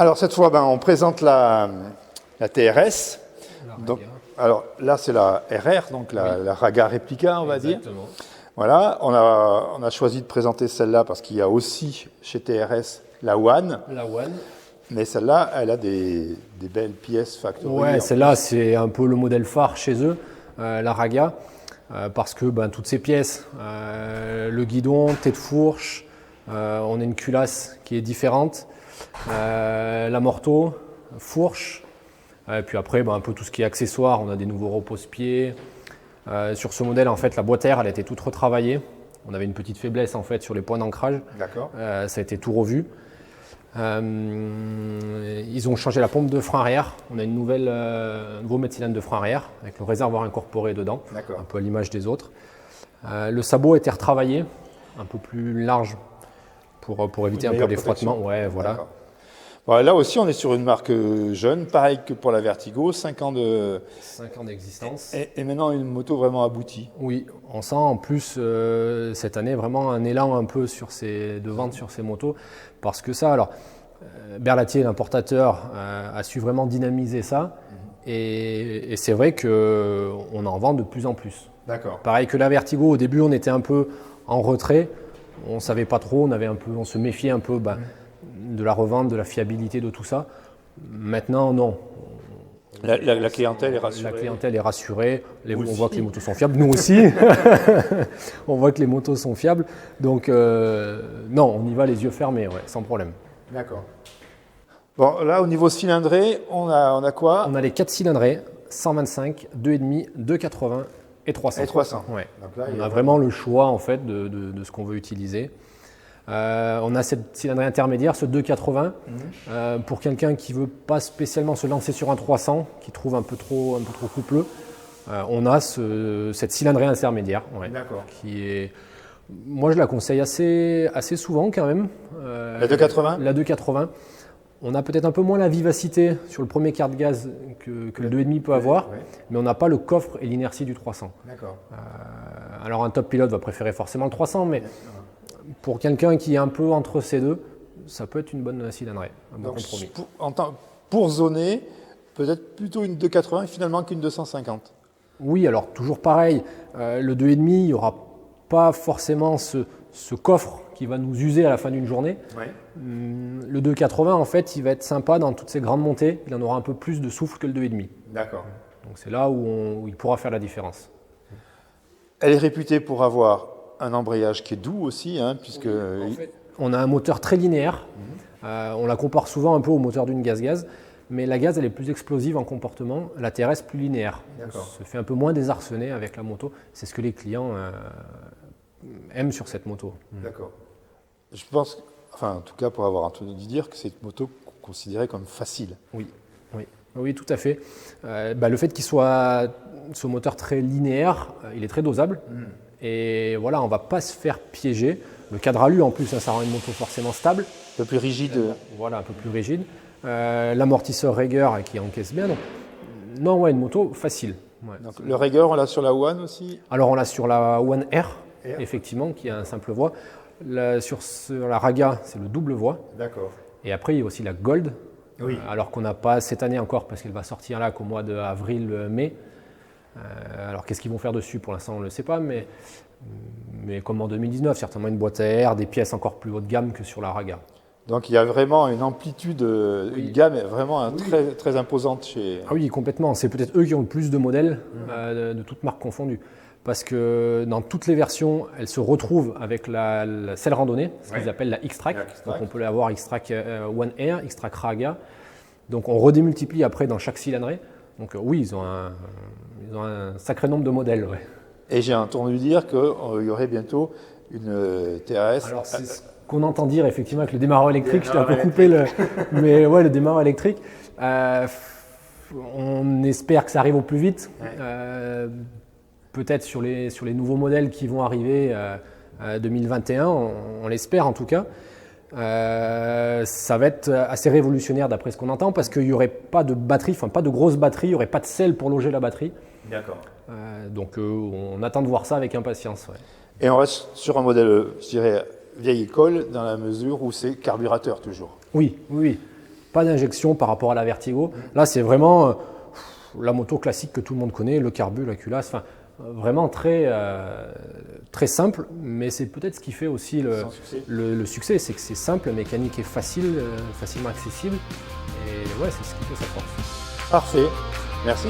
Alors cette fois, on présente la TRS. Donc, alors là, c'est la RR, donc la Raga Replica, on va dire. Voilà, on a choisi de présenter celle-là parce qu'il y a aussi chez TRS la One. La One. Mais celle-là, elle a des belles pièces factory. Ouais, celle-là, c'est un peu le modèle phare chez eux, la Raga, parce que toutes ces pièces, le guidon, tête de fourche, on a une culasse qui est différente, l'amorto, fourche, et puis après, un peu tout ce qui est accessoire, on a des nouveaux repose-pieds. Sur ce modèle, en fait, la boîte air, elle a été toute retravaillée. On avait une petite faiblesse en fait sur les points d'ancrage. D'accord. Ça a été tout revu. Ils ont changé la pompe de frein arrière. On a un nouveau mètre cylindre de frein arrière avec le réservoir incorporé dedans, un peu à l'image des autres. Le sabot a été retravaillé, un peu plus large pour éviter un peu les frottements. Ouais, voilà. Bon, là aussi, on est sur une marque jeune, pareil que pour la Vertigo, 5 ans d'existence. Et maintenant une moto vraiment aboutie. Oui, on sent en plus cette année vraiment un élan un peu de vente sur ces motos. Parce que ça, alors, Berlatier, l'importateur, a su vraiment dynamiser ça. Et c'est vrai qu'on en vend de plus en plus. D'accord. Pareil que la Vertigo, au début, on était un peu en retrait. On ne savait pas trop, on se méfiait un peu de la revente, de la fiabilité de tout ça. Maintenant, non. La clientèle est rassurée. La clientèle est rassurée. On voit que les motos sont fiables. Nous aussi. On voit que les motos sont fiables. Donc, non, on y va les yeux fermés, sans problème. D'accord. Bon, là, au niveau cylindré, on a quoi? On a les 4 cylindrés, 125, 2,5, 280 et 300. Et 300. Ouais. Donc là, on a vraiment le choix en fait, de ce qu'on veut utiliser. On a cette cylindrée intermédiaire, ce 280, pour quelqu'un qui ne veut pas spécialement se lancer sur un 300, qui trouve un peu trop coupleux. On a cette cylindrée intermédiaire, qui est, moi je la conseille assez souvent quand même. La 280 La 280. On a peut-être un peu moins la vivacité sur le premier quart de gaz que le 2,5 peut avoir, mais on n'a pas le coffre et l'inertie du 300. D'accord. Alors un top pilote va préférer forcément le 300, mais pour quelqu'un qui est un peu entre ces deux, ça peut être une bonne cylindrée, un bon compromis. Pour zoner, peut-être plutôt une 280 finalement qu'une 250. Oui, alors toujours pareil, le 2,5, il n'y aura pas forcément ce coffre qui va nous user à la fin d'une journée. Le 280, en fait, il va être sympa dans toutes ces grandes montées, il en aura un peu plus de souffle que le 2,5. D'accord. Donc c'est là où il pourra faire la différence. Elle est réputée pour avoir un embrayage qui est doux aussi, puisque… En fait, on a un moteur très linéaire. On la compare souvent un peu au moteur d'une gaz-gaz, mais la gaz, elle est plus explosive en comportement, la TRS plus linéaire. On se fait un peu moins désarçonner avec la moto. C'est ce que les clients aiment sur cette moto. D'accord. Je pense, en tout cas pour avoir entendu dire que c'est une moto considérée comme facile. Oui, tout à fait. Le fait qu'il soit ce moteur très linéaire, il est très dosable. Et voilà, on ne va pas se faire piéger. Le cadre alu en plus, ça rend une moto forcément stable. Un peu plus rigide. Voilà, un peu plus rigide. L'amortisseur Raiger qui encaisse bien. Donc, non, une moto facile. Donc, le Raiger, on l'a sur la One aussi? Alors on l'a sur la One R, effectivement, qui a un simple voie. Sur la Raga, c'est le double voie. D'accord. Et après, il y a aussi la Gold. Oui. Alors qu'on n'a pas cette année encore, parce qu'elle va sortir là qu'au mois d'avril-mai. Alors qu'est-ce qu'ils vont faire dessus pour l'instant on ne le sait pas, mais comme en 2019, certainement une boîte à air, des pièces encore plus haut de gamme que sur la Raga. Donc il y a vraiment une amplitude, une gamme vraiment très, très imposante chez… Ah oui, complètement. C'est peut-être eux qui ont le plus de modèles de toutes marques confondues. Parce que dans toutes les versions, elles se retrouvent avec la selle randonnée, ce qu'ils appellent la X-Track. Donc on peut l'avoir X-Track One Air, X-Track Raga. Donc on redémultiplie après dans chaque cylindrée. Donc oui, ils ont un sacré nombre de modèles. Et j'ai entendu dire qu'il y aurait bientôt une TRS. Alors c'est ce qu'on entend dire effectivement avec le démarreur électrique. Je t'ai un peu coupé mais le démarreur électrique. On espère que ça arrive au plus vite. Peut-être sur les nouveaux modèles qui vont arriver 2021, on l'espère en tout cas. Ça va être assez révolutionnaire d'après ce qu'on entend parce qu'il n'y aurait pas de batterie, pas de grosse batterie, il n'y aurait pas de selle pour loger la batterie. D'accord. Donc on attend de voir ça avec impatience. Et on reste sur un modèle, je dirais, vieille école dans la mesure où c'est carburateur toujours. Oui. pas d'injection par rapport à la Vertigo. Là, c'est vraiment la moto classique que tout le monde connaît, le carbu, la culasse, enfin, vraiment très simple, mais c'est peut-être ce qui fait aussi le succès, c'est que c'est simple, la mécanique est facile, facilement accessible, et ouais, c'est ce qui fait sa force. Parfait, merci.